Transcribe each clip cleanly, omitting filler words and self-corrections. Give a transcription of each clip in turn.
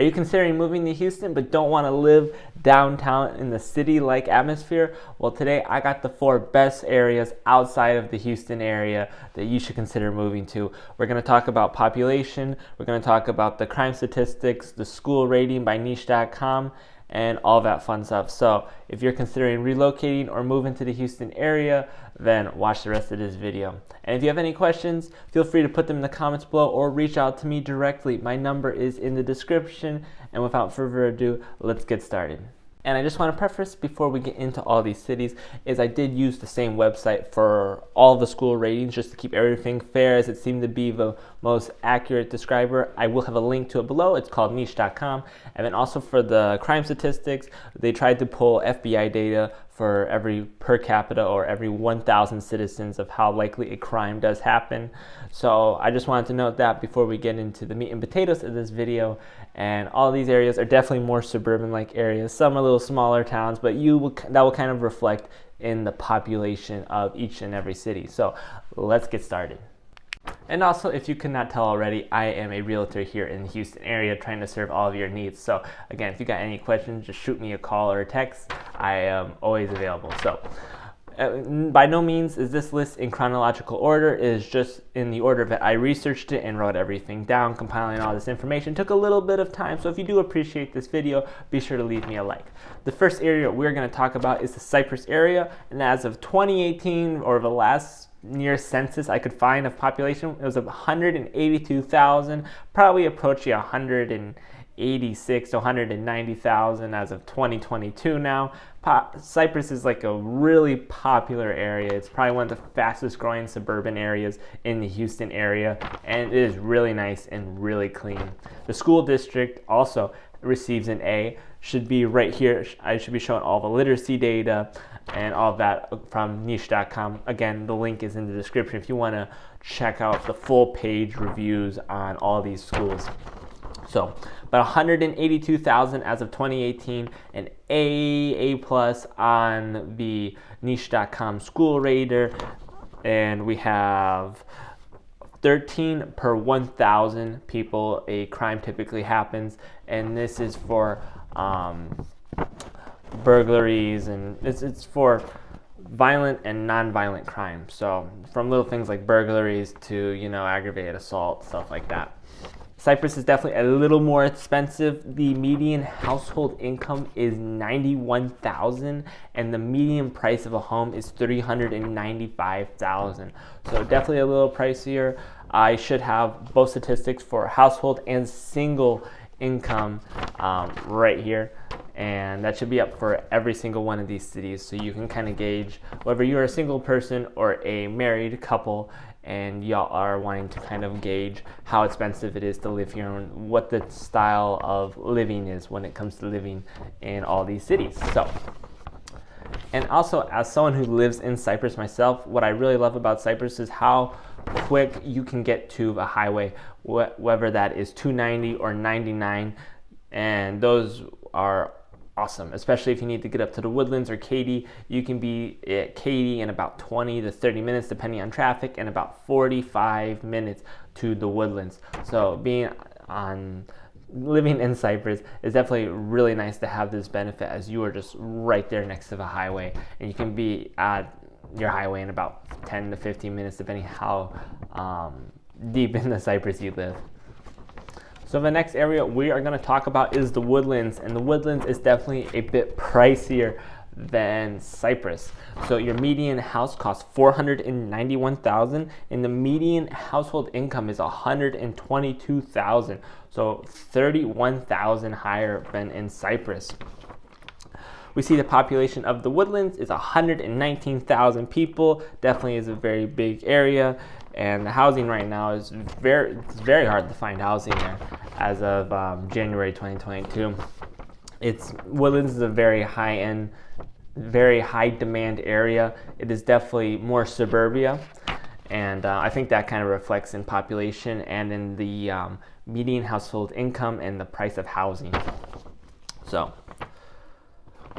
Are you considering moving to Houston but don't want to live downtown in the city-like atmosphere? Well, today I got the 4 best areas outside of the Houston area that you should consider moving to. We're going to talk about population, we're going to talk about the crime statistics, the school rating by niche.com, and all that fun stuff. So if you're considering relocating or moving to the Houston area, then watch the rest of this video. And if you have any questions, feel free to put them in the comments below or reach out to me directly. My number is in the description. And without further ado, let's get started. And I just want to preface before we get into all these cities is I did use the same website for all the school ratings just to keep everything fair, as it seemed to be the most accurate describer. I will have a link to it below. It's called niche.com. And then also for the crime statistics, they tried to pull FBI data for every per capita or every 1,000 citizens of how likely a crime does happen. So I just wanted to note that before we get into the meat and potatoes of this video. And all these areas are definitely more suburban-like areas. Some are little smaller towns, but that will kind of reflect in the population of each and every city. So let's get started. And also, if you could not tell already, I am a realtor here in the Houston area trying to serve all of your needs. So again, if you got any questions, just shoot me a call or a text. I am always available. So by no means is this list in chronological order. It is just in the order that I researched it and wrote everything down. Compiling all this information took a little bit of time, so if you do appreciate this video, be sure to leave me a like. The first area we're going to talk about is the Cypress area, and as of 2018, or the last near census I could find of population, it was 182,000, probably approaching 186 to 190,000 as of 2022 now. Cypress is like a really popular area. It's probably one of the fastest growing suburban areas in the Houston area, and it is really nice and really clean. The school district also receives an A. Should be right here. I should be showing all the literacy data and all of that from niche.com. Again, the link is in the description if you want to check out the full page reviews on all these schools. So, about 182,000 as of 2018, an A+ on the niche.com school rater, and we have 13 per 1,000 people a crime typically happens, and this is for burglaries, and it's for violent and non-violent crime. So from little things like burglaries to, aggravated assault, stuff like that. Cypress is definitely a little more expensive. The median household income is $91,000, and the median price of a home is $395,000. So definitely a little pricier. I should have both statistics for household and single income right here, and that should be up for every single one of these cities, so you can kind of gauge whether you're a single person or a married couple and y'all are wanting to kind of gauge how expensive it is to live here and what the style of living is when it comes to living in all these cities. So, and also, as someone who lives in Cypress myself, what I really love about Cypress is how quick you can get to the highway, whether that is 290 or 99, and those are awesome, especially if you need to get up to the Woodlands or Katy. You can be at Katy in about 20 to 30 minutes depending on traffic, and about 45 minutes to the Woodlands. So living in Cypress is definitely really nice to have this benefit, as you are just right there next to the highway, and you can be at your highway in about 10 to 15 minutes depending how deep in the Cypress you live. So the next area we are going to talk about is the Woodlands, and the Woodlands is definitely a bit pricier than Cypress. So your median house costs $491,000, and the median household income is $122,000. So $31,000 higher than in Cypress. We see the population of the Woodlands is 119,000 people. Definitely is a very big area, and the housing right now is it's very hard to find housing there as of January 2022. Woodlands is a very high-end, very high-demand area. It is definitely more suburbia, and I think that kind of reflects in population and in the median household income and the price of housing. So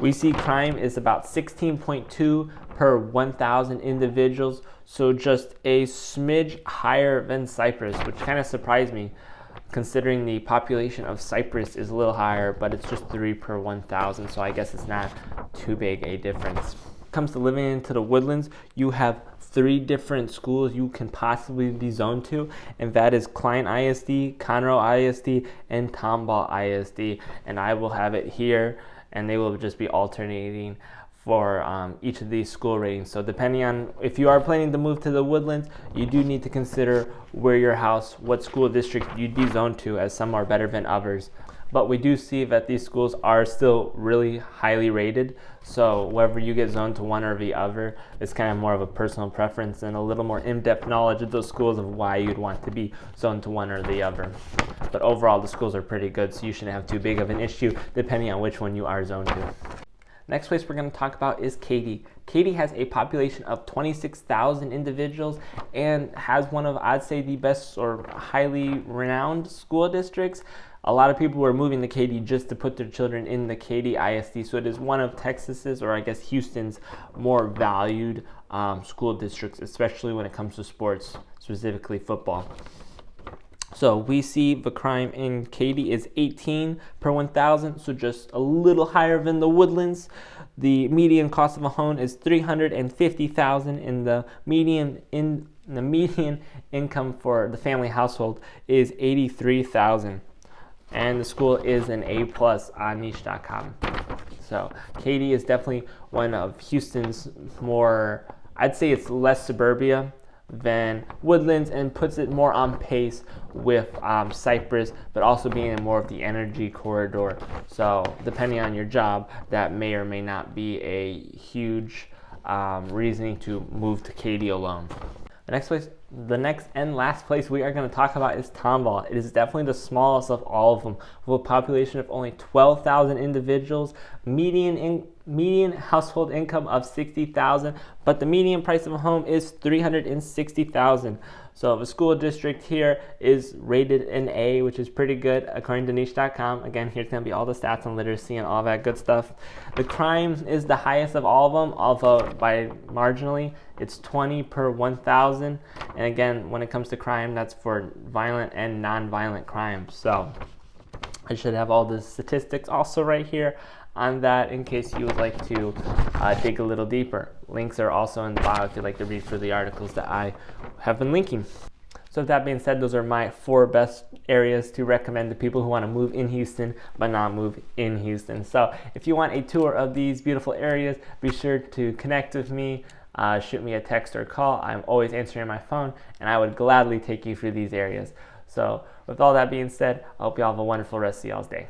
we see crime is about 16.2 per 1,000 individuals, so just a smidge higher than Cypress, which kind of surprised me. considering the population of Cypress is a little higher, but it's just 3 per 1,000, so I guess it's not too big a difference. When it comes to living into the Woodlands, you have 3 different schools you can possibly be zoned to, and that is Klein ISD, Conroe ISD, and Tomball ISD, and I will have it here, and they will just be alternating for each of these school ratings. So depending on if you are planning to move to the Woodlands, you do need to consider where your house, what school district you'd be zoned to, as some are better than others. But we do see that these schools are still really highly rated. So whether you get zoned to one or the other, it's kind of more of a personal preference and a little more in-depth knowledge of those schools of why you'd want to be zoned to one or the other. But overall, the schools are pretty good, so you shouldn't have too big of an issue depending on which one you are zoned to. Next place we're going to talk about is Katy. Katy has a population of 26,000 individuals and has one of, I'd say, the best or highly renowned school districts. A lot of people were moving to Katy just to put their children in the Katy ISD, so it is one of Texas's, or I guess Houston's, more valued school districts, especially when it comes to sports, specifically football. So we see the crime in Katy is 18 per 1,000, so just a little higher than the Woodlands. The median cost of a home is $350,000, and the median income for the family household is $83,000. And the school is an A+ on niche.com. So Katy is definitely one of Houston's more, I'd say it's less suburbia than Woodlands, and puts it more on pace with Cypress, but also being in more of the energy corridor. So depending on your job, that may or may not be a huge reasoning to move to Katy alone. The next and last place we are going to talk about is Tomball. It is definitely the smallest of all of them, with a population of only 12,000 individuals, median household income of $60,000, but the median price of a home is $360,000. So the school district here is rated an A, which is pretty good according to niche.com. Again, here's going to be all the stats on literacy and all that good stuff. The crime is the highest of all of them, although by marginally. It's 20 per 1,000. And again, when it comes to crime, that's for violent and non-violent crimes. So I should have all the statistics also right here on that in case you would like to dig a little deeper. Links are also in the bio if you'd like to read through the articles that I have been linking. So with that being said, those are my 4 best areas to recommend to people who want to move in Houston but not move in Houston. So if you want a tour of these beautiful areas, be sure to connect with me. Shoot me a text or call. I'm always answering my phone, and I would gladly take you through these areas. So with all that being said, I hope you all have a wonderful rest of y'all's day.